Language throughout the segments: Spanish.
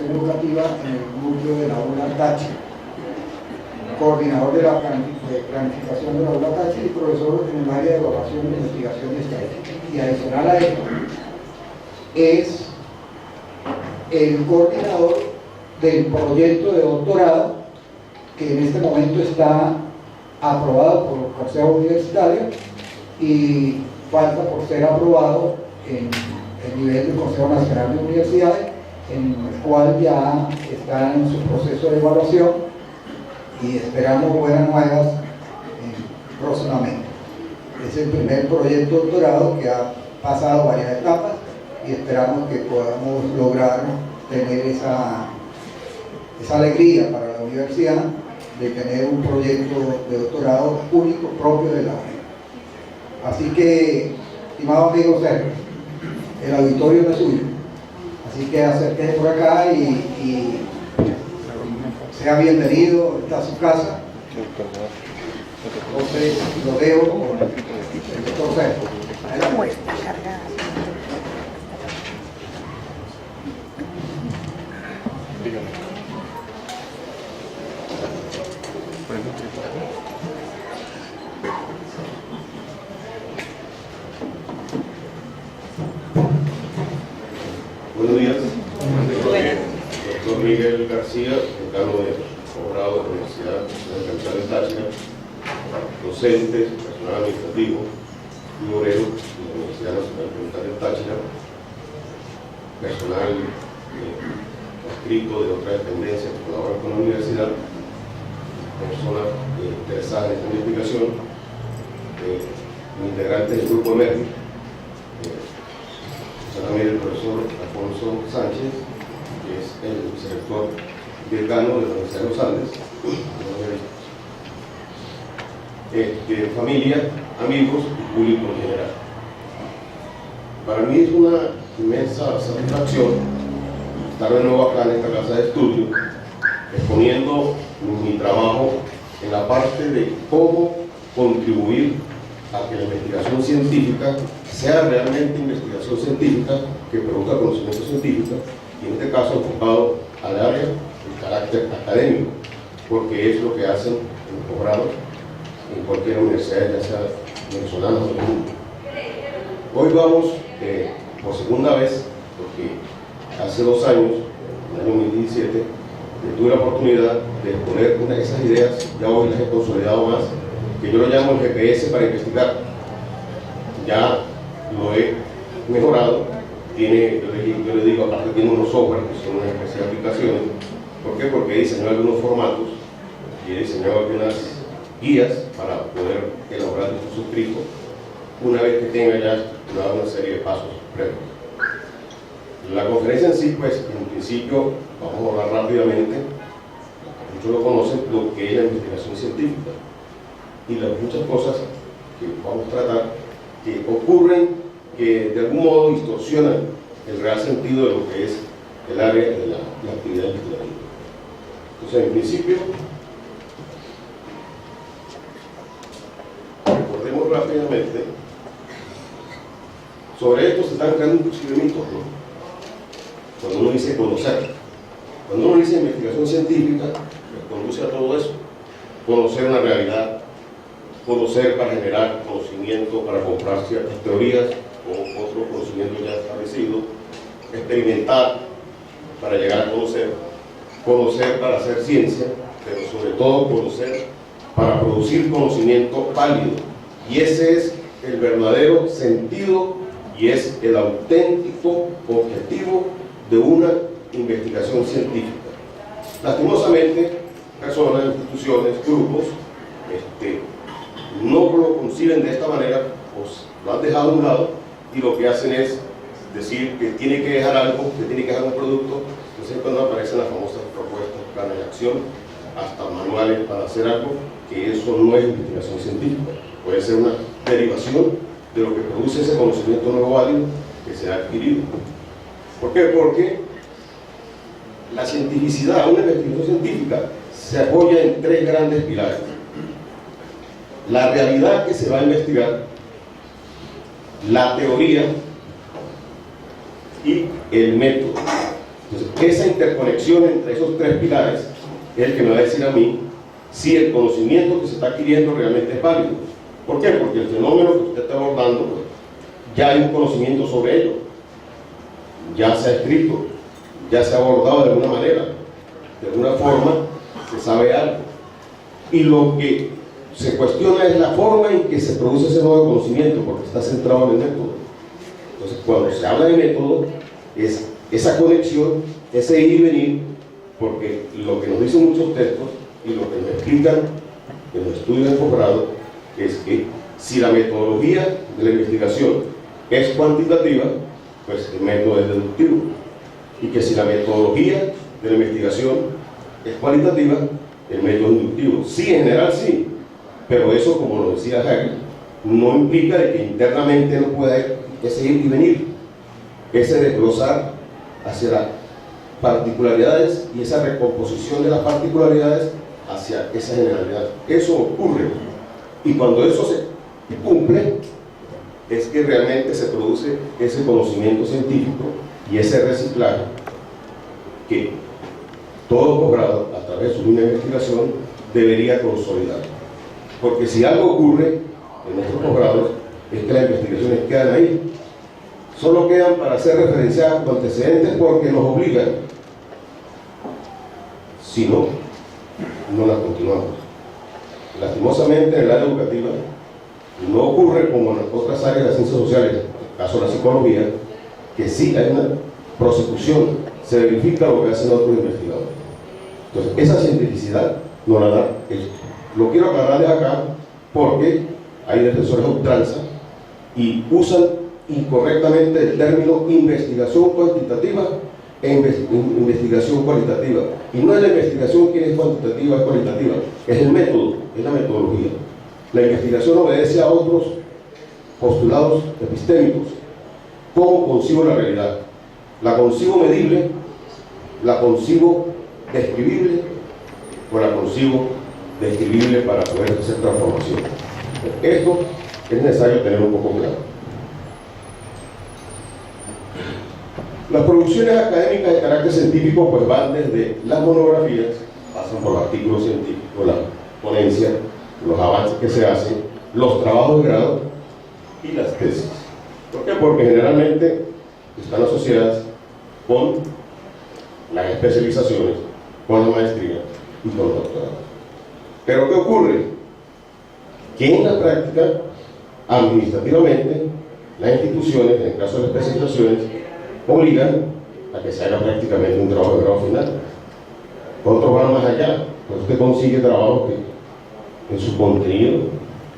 Administración Educativa en el núcleo de la aula Táchira, coordinador de la planificación de la aula Táchira y profesor en el área de evaluación e investigación estadística. Y adicional a esto, es el coordinador del proyecto de doctorado que en este momento está aprobado por el Consejo Universitario y falta por ser aprobado en el nivel del Consejo Nacional de Universidades, en el cual ya está en su proceso de evaluación y esperamos buenas nuevas próximamente. Es el primer proyecto de doctorado que ha pasado varias etapas y esperamos que podamos lograr tener esa alegría para la universidad de tener un proyecto de doctorado único propio de la UNED. Así que, estimado amigo Sergio, el auditorio no es suyo, así que acérquese por acá y sea bienvenido, está a su casa. Entonces lo dejo con el doctor Sergio. ¿Cómo está cargada? Buenos días. Doctor Miguel García, decano de posgrado de la Universidad de Capital de Táchira, docentes, personal administrativo y obrero de la Universidad Nacional de Táchira, personal adscrito de otras dependencias que colaboran con la universidad, personas interesadas en esta investigación, integrantes del grupo EMERGI, también el profesor Alfonso Sánchez, que es el director decano de la Universidad de los Andes, familia, amigos y público en general. Para mí es una inmensa satisfacción estar de nuevo acá en esta casa de estudio, exponiendo mi trabajo en la parte de cómo contribuir a que la investigación científica sea realmente investigación científica que produzca conocimiento científico y en este caso enfocado al área de carácter académico, porque es lo que hacen en los posgrados en cualquier universidad, ya sea venezolana o del mundo. Hoy vamos por segunda vez, porque hace 2 años, en el año 2017, tuve la oportunidad de exponer una de esas ideas, ya hoy las he consolidado más, que yo lo llamo el GPS para investigar. Ya lo he mejorado, yo le digo, aparte tiene unos software que son una especie de aplicaciones. ¿Por qué? Porque he diseñado algunos formatos y he diseñado algunas guías para poder elaborar el curso escrito una vez que tenga ya una serie de pasos previos. La conferencia en sí, pues, en principio, vamos a hablar rápidamente, muchos lo conocen, lo que es la investigación científica y las muchas cosas que vamos a tratar que ocurren, que de algún modo distorsionan el real sentido de lo que es el área de la actividad investigativa. Entonces, en principio, recordemos rápidamente, sobre esto se están creando inclusive mitos, ¿no? Cuando uno dice conocer, cuando uno dice investigación científica, pues conduce a todo eso, conocer una realidad, conocer para generar conocimiento, para comprar ciertas teorías o otros conocimientos ya establecidos, experimentar para llegar a conocer, conocer para hacer ciencia, pero sobre todo conocer para producir conocimiento válido. Y ese es el verdadero sentido y es el auténtico objetivo de una investigación científica. Lastimosamente, personas, instituciones, grupos, no lo conciben de esta manera, pues lo han dejado a un lado y lo que hacen es decir que tiene que dejar algo, que tiene que dejar un producto. Entonces cuando aparecen las famosas propuestas, planes de acción, hasta manuales para hacer algo, que eso no es investigación científica, puede ser una derivación de lo que produce ese conocimiento nuevo válido que se ha adquirido. ¿Por qué? Porque la cientificidad, una investigación científica, se apoya en 3 grandes pilares: la realidad que se va a investigar, la teoría y el método. Entonces, esa interconexión entre esos tres pilares es el que me va a decir a mí si el conocimiento que se está adquiriendo realmente es válido. ¿Por qué? Porque el fenómeno que usted está abordando, pues, ya hay un conocimiento sobre ello, ya se ha escrito, ya se ha abordado de alguna manera, de alguna forma se sabe algo. Y lo que se cuestiona es la forma en que se produce ese nuevo conocimiento, porque está centrado en el método. Entonces, cuando se habla de método, es esa conexión, ese ir y venir, porque lo que nos dicen muchos textos y lo que nos explican en los estudios de posgrado es que si la metodología de la investigación es cuantitativa, pues el método es deductivo, y que si la metodología de la investigación es cualitativa, el método es inductivo. Sí, en general sí, pero eso, como lo decía Hegel, no implica de que internamente no pueda haber ese ir y venir, ese desglosar hacia las particularidades y esa recomposición de las particularidades hacia esa generalidad. Eso ocurre, y cuando eso se cumple, es que realmente se produce ese conocimiento científico y ese reciclaje que todo posgrado, a través de una investigación, debería consolidar. Porque si algo ocurre en nuestros posgrados, es que las investigaciones quedan ahí. Solo quedan para ser referenciadas con antecedentes porque nos obligan. Si no, no las continuamos. Lastimosamente, en el área educativa, no ocurre como en otras áreas de las ciencias sociales, en el caso de la psicología, que sí hay una prosecución, se verifica lo que hacen otros investigadores. Entonces, esa cientificidad no la da esto. Lo quiero aclarar de acá porque hay defensores a ultranza y usan incorrectamente el término investigación cuantitativa e investigación cualitativa. Y no es la investigación que es cuantitativa, es cualitativa, es el método, es la metodología. La investigación obedece a otros postulados epistémicos. ¿Cómo concibo la realidad? ¿La concibo medible? ¿La concibo describible? ¿O la concibo describible para poder hacer transformación? Esto es necesario tener un poco claro. Las producciones académicas de carácter científico pues van desde las monografías, pasan por los artículos científicos, la ponencia, los avances que se hacen, los trabajos de grado y las tesis. ¿Por qué? Porque generalmente están asociadas con las especializaciones, con la maestría y con el doctorado. Pero ¿qué ocurre? Que en la práctica, administrativamente, las instituciones, en el caso de las especializaciones, obligan a que se haga prácticamente un trabajo de grado final. Otros van más allá, pues usted consigue trabajos que en su contenido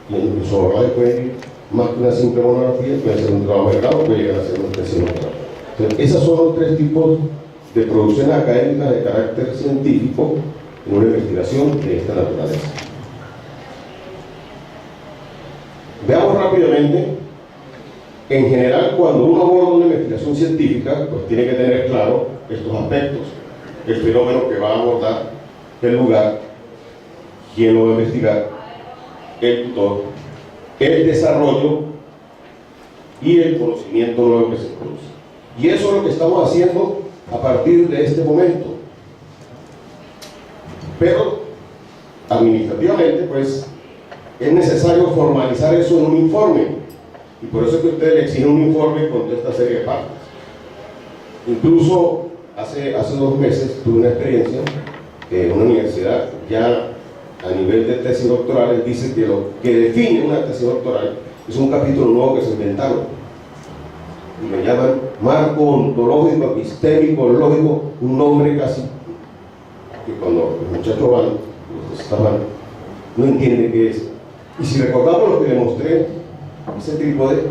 y en su abordaje puede ir más que una simple monografía, puede ser un trabajo de grado, puede llegar a ser un tesis doctoral. Entonces, esos son los tres tipos de producciones académicas de carácter científico en una investigación de esta naturaleza. Veamos rápidamente. En general, cuando uno aborda una investigación científica, pues tiene que tener claro estos aspectos: el fenómeno que va a abordar, el lugar, quién lo va a investigar, el tutor, el desarrollo y el conocimiento nuevo que se produce. Y eso es lo que estamos haciendo a partir de este momento. Pero, administrativamente, pues, es necesario formalizar eso en un informe. Y por eso es que ustedes le exigen un informe con toda esta serie de partes. Incluso hace 2 meses tuve una experiencia que una universidad ya a nivel de tesis doctorales dice que lo que define una tesis doctoral es un capítulo nuevo que se inventaron. Y le llaman marco ontológico, epistémico, lógico, un nombre casi que cuando los muchachos van, los estaban, no entienden qué es. Y si recordamos lo que le mostré, ese trípode,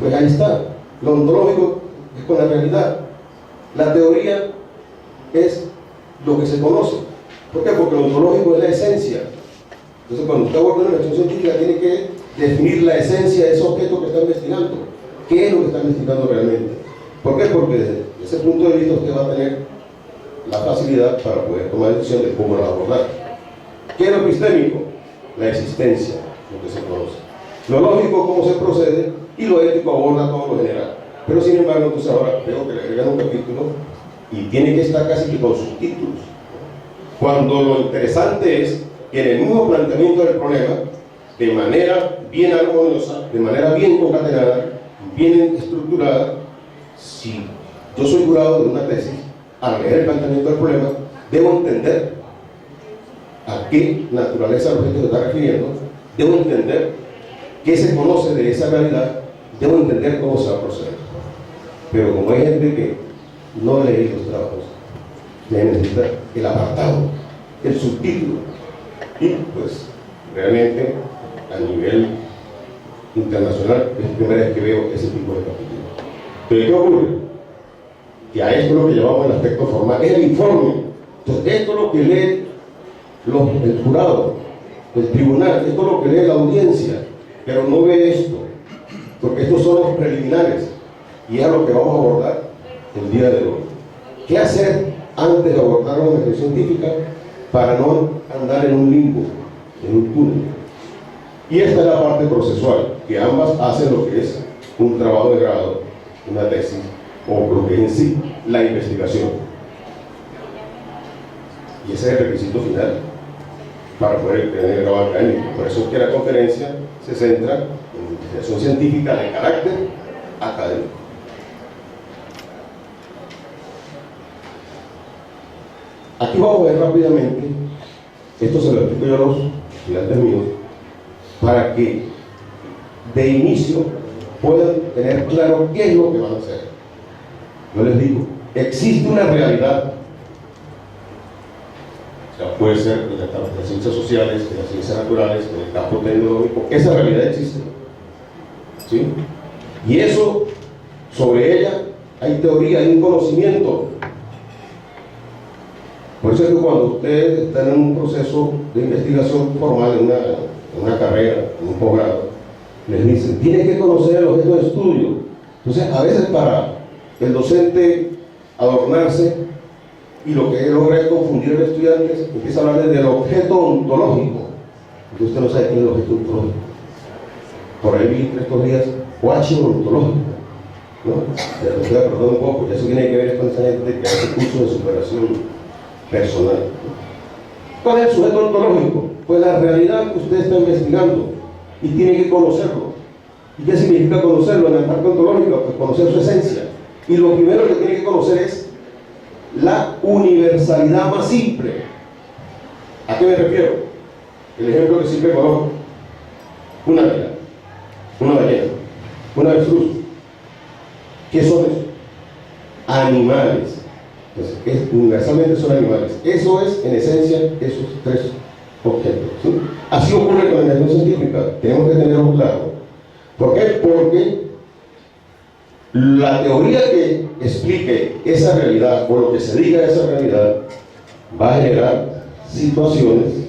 pues ahí está. Lo ontológico es con la realidad. La teoría es lo que se conoce. ¿Por qué? Porque lo ontológico es la esencia. Entonces, cuando usted aborda una investigación científica, tiene que definir la esencia de ese objeto que está investigando. ¿Qué es lo que está investigando realmente? ¿Por qué? Porque desde ese punto de vista usted va a tener la facilidad para poder tomar decisión de cómo lo va a abordar. ¿Qué es lo epistémico? La existencia, lo que se conoce. Lo lógico, cómo se procede, y lo ético aborda todo lo general. Pero sin embargo, entonces ahora veo que le agregan un capítulo y tiene que estar casi que con subtítulos. Cuando lo interesante es que en el mismo planteamiento del problema, de manera bien armoniosa, de manera bien concatenada, bien estructurada, si yo soy jurado de una tesis, al leer el planteamiento del problema, debo entender a qué naturaleza del objeto se está refiriendo, debo entender qué se conoce de esa realidad, debo entender cómo se va a proceder. Pero como hay gente que no lee los trabajos, se necesita el apartado, el subtítulo, y pues realmente a nivel internacional es la primera vez que veo ese tipo de capítulos. Pero ¿qué ocurre? Que a esto es lo que llamamos el aspecto formal, es el informe. Entonces esto es lo que lee el jurado, el tribunal, esto es lo que lee la audiencia, pero no ve esto, porque estos son los preliminares, y es lo que vamos a abordar el día de hoy. ¿Qué hacer antes de abordar una investigación científica para no andar en un limbo, en un túnel? Y esta es la parte procesual, que ambas hacen lo que es un trabajo de grado, una tesis, o lo que es en sí la investigación. Y ese es el requisito final para poder tener el grado académico. Por eso es que la conferencia se centra en investigación científica de carácter académico. Aquí vamos a ver rápidamente, esto se lo explico yo a los estudiantes míos, para que de inicio puedan tener claro qué es lo que van a hacer. Yo les digo, existe una realidad, o sea, puede ser en las ciencias sociales, en las ciencias naturales, en el campo tecnológico, esa realidad existe, ¿sí? Y eso, sobre ella hay teoría, hay un conocimiento. Por eso es que cuando ustedes están en un proceso de investigación formal, en una carrera, en un posgrado, les dicen, tienen que conocer el objeto de estudio. Entonces, a veces para el docente adornarse, y lo que logra es confundir al estudiante, empieza a hablar del objeto ontológico. Entonces usted no sabe quién es el objeto ontológico. Por ahí vi entre estos días, coaching ontológico, ¿no? Ya te estoy acordando un poco, ya eso tiene que ver con esa gente que hace curso de superación personal. ¿Cuál es el sujeto ontológico? Pues la realidad que usted está investigando y tiene que conocerlo. ¿Y qué significa conocerlo en la parte ontológica? Pues conocer su esencia. Y lo primero que tiene que conocer es la universalidad más simple. ¿A qué me refiero? El ejemplo que siempre conozco: una águila, una ballena, una avestruz. ¿Qué son esos? Animales. Entonces, universalmente son animales. Eso es, en esencia, esos tres objetos, ¿sí? Así ocurre con la investigación científica. Tenemos que tenerlo claro. ¿Por qué? Porque la teoría que explique esa realidad, o lo que se diga de esa realidad, va a generar situaciones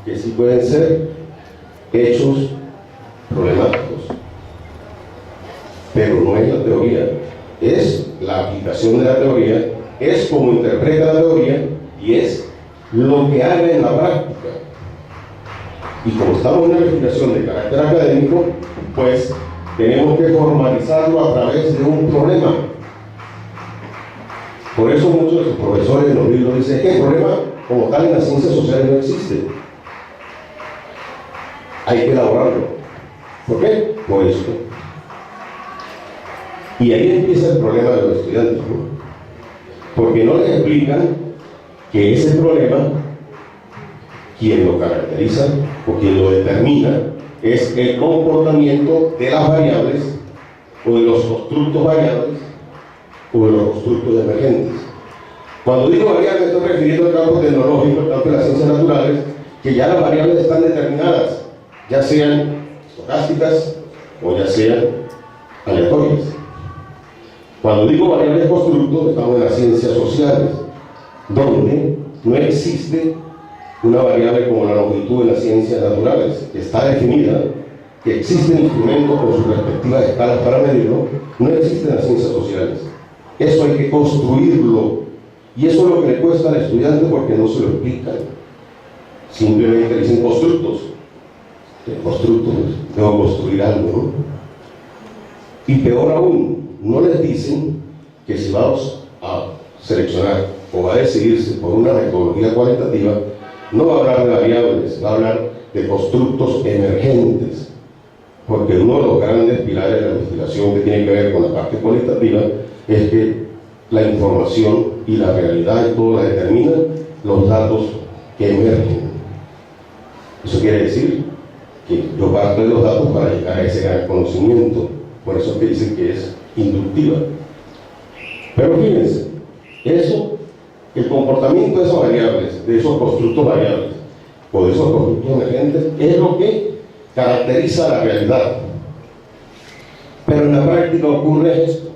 que sí pueden ser hechos problemáticos. Pero no es la teoría, es la aplicación de la teoría, es como interpreta la teoría y es lo que haga en la práctica. Y como estamos en una investigación de carácter académico, pues tenemos que formalizarlo a través de un problema. Por eso muchos de los profesores en los libros dicen que el problema como tal en las ciencias sociales no existe. Hay que elaborarlo. ¿Por qué? Por esto. Y ahí empieza el problema de los estudiantes, ¿no? Porque no les explican que ese problema, quien lo caracteriza o quien lo determina, es el comportamiento de las variables o de los constructos variables o de los constructos emergentes. Cuando digo variables, me estoy refiriendo al campo tecnológico, al campo de las ciencias naturales, que ya las variables están determinadas, ya sean estocásticas o ya sean aleatorias. Cuando digo variables constructos, estamos en las ciencias sociales, donde no existe una variable como la longitud en las ciencias naturales. Está definida, que existen instrumentos con sus respectivas escalas para medirlo, no existen en las ciencias sociales. Eso hay que construirlo, y eso es lo que le cuesta al estudiante porque no se lo explican. Simplemente dicen constructos. Constructos, debo construir algo, ¿no? Y peor aún, no les dicen que si vamos a seleccionar o va a decidirse por una metodología cualitativa, no va a hablar de variables, va a hablar de constructos emergentes, porque uno de los grandes pilares de la investigación que tiene que ver con la parte cualitativa es que la información y la realidad y todo la determinan los datos que emergen. Eso quiere decir que yo parto de los datos para llegar a ese gran conocimiento, por eso es que dicen que es inductiva. Pero fíjense, eso, el comportamiento de esas variables, de esos constructos variables, o de esos constructos emergentes, es lo que caracteriza la realidad. Pero en la práctica ocurre esto.